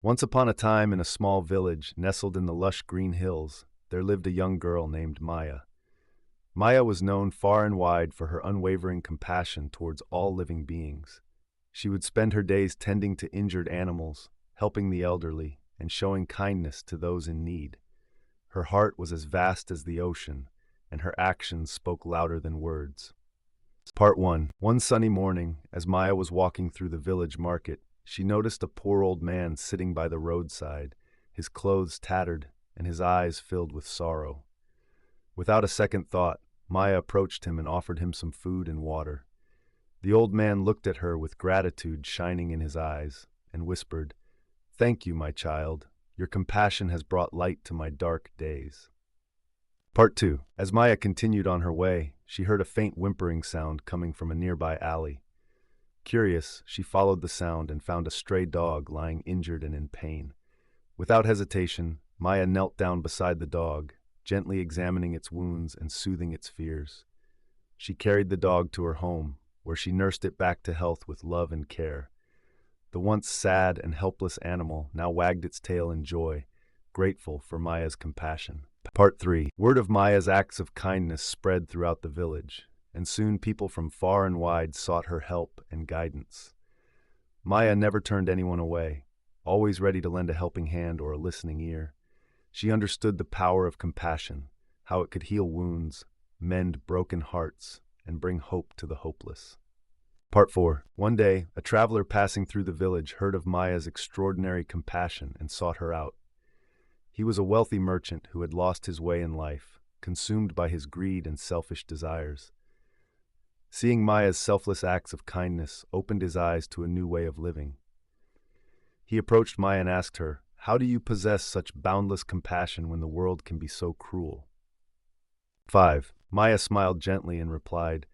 Once upon a time, in a small village nestled in the lush green hills, there lived a young girl named Maya. Maya was known far and wide for her unwavering compassion towards all living beings. She would spend her days tending to injured animals, helping the elderly, and showing kindness to those in need. Her heart was as vast as the ocean, and her actions spoke louder than words. Part 1. One sunny morning, as Maya was walking through the village market, she noticed a poor old man sitting by the roadside, his clothes tattered and his eyes filled with sorrow. Without a second thought, Maya approached him and offered him some food and water. The old man looked at her with gratitude shining in his eyes and whispered, "Thank you, my child. Your compassion has brought light to my dark days." Part 2. As Maya continued on her way, she heard a faint whimpering sound coming from a nearby alley. Curious, she followed the sound and found a stray dog lying injured and in pain. Without hesitation, Maya knelt down beside the dog, gently examining its wounds and soothing its fears. She carried the dog to her home, where she nursed it back to health with love and care. The once sad and helpless animal now wagged its tail in joy, grateful for Maya's compassion. Part 3. Word of Maya's acts of kindness spread throughout the village, and soon people from far and wide sought her help and guidance. Maya never turned anyone away, always ready to lend a helping hand or a listening ear. She understood the power of compassion, how it could heal wounds, mend broken hearts, and bring hope to the hopeless. Part 4. One day, a traveler passing through the village heard of Maya's extraordinary compassion and sought her out. He was a wealthy merchant who had lost his way in life, consumed by his greed and selfish desires. Seeing Maya's selfless acts of kindness opened his eyes to a new way of living. He approached Maya and asked her, "How do you possess such boundless compassion when the world can be so cruel?" 5. Maya smiled gently and replied,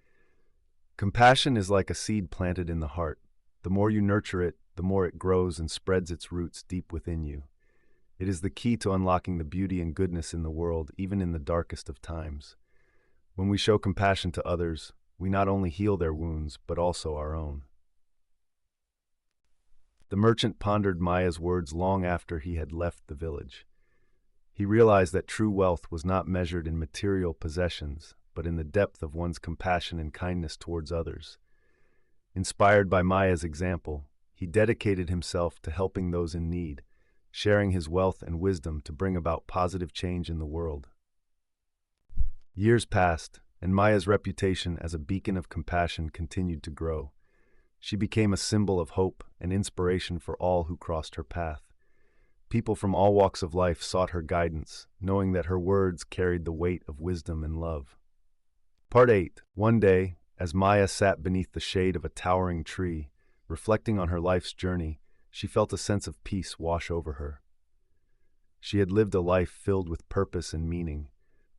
"Compassion is like a seed planted in the heart. The more you nurture it, the more it grows and spreads its roots deep within you. It is the key to unlocking the beauty and goodness in the world, even in the darkest of times. When we show compassion to others, we not only heal their wounds, but also our own." The merchant pondered Maya's words long after he had left the village. He realized that true wealth was not measured in material possessions, but in the depth of one's compassion and kindness towards others. Inspired by Maya's example, he dedicated himself to helping those in need, sharing his wealth and wisdom to bring about positive change in the world. Years passed, and Maya's reputation as a beacon of compassion continued to grow. She became a symbol of hope and inspiration for all who crossed her path. People from all walks of life sought her guidance, knowing that her words carried the weight of wisdom and love. Part 8. One day, as Maya sat beneath the shade of a towering tree, reflecting on her life's journey, she felt a sense of peace wash over her. She had lived a life filled with purpose and meaning,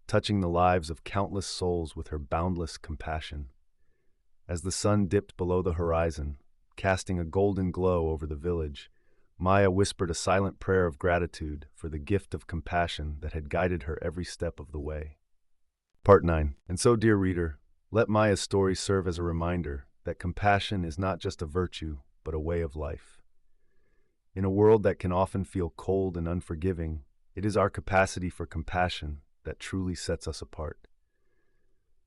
touching the lives of countless souls with her boundless compassion. As the sun dipped below the horizon, casting a golden glow over the village, Maya whispered a silent prayer of gratitude for the gift of compassion that had guided her every step of the way. Part 9. And so, dear reader, let Maya's story serve as a reminder that compassion is not just a virtue, but a way of life. In a world that can often feel cold and unforgiving, it is our capacity for compassion that truly sets us apart.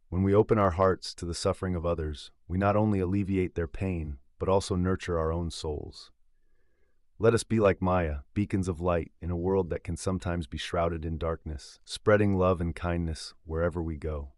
When we open our hearts to the suffering of others, we not only alleviate their pain, but also nurture our own souls. Let us be like Maya, beacons of light in a world that can sometimes be shrouded in darkness, spreading love and kindness wherever we go.